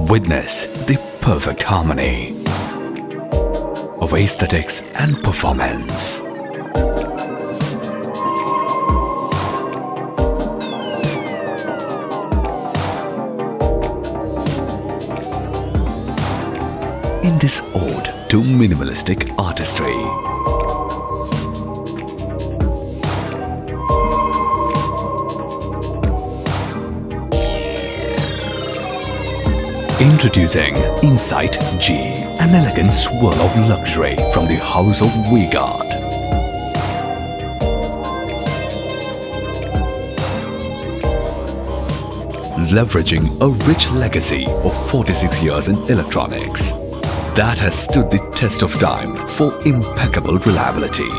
Witness the perfect harmony of aesthetics and performance. In this ode to minimalistic artistry, introducing Insight-G, an elegant swirl of luxury from the house of V-Guard. Leveraging a rich legacy of 46 years in electronics that has stood the test of time for impeccable reliability.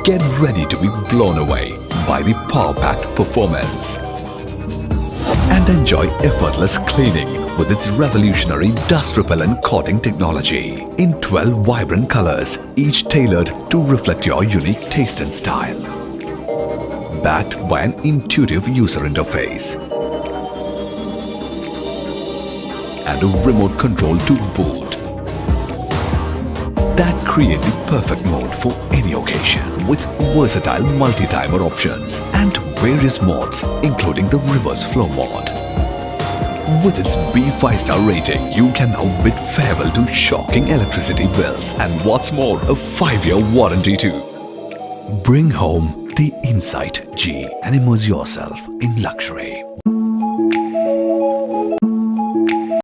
Get ready to be blown away by the power-packed performance and enjoy effortless cleaning with its revolutionary dust-repellent coating technology in 12 vibrant colors, each tailored to reflect your unique taste and style. Backed by an intuitive user interface and a remote control to boot that create the perfect mode for any occasion with versatile multi-timer options and various modes including the reverse flow mode. With its B 5-star rating, you can now bid farewell to shocking electricity bills and what's more, a 5-year warranty too. Bring home the Insight-G and immerse yourself in luxury.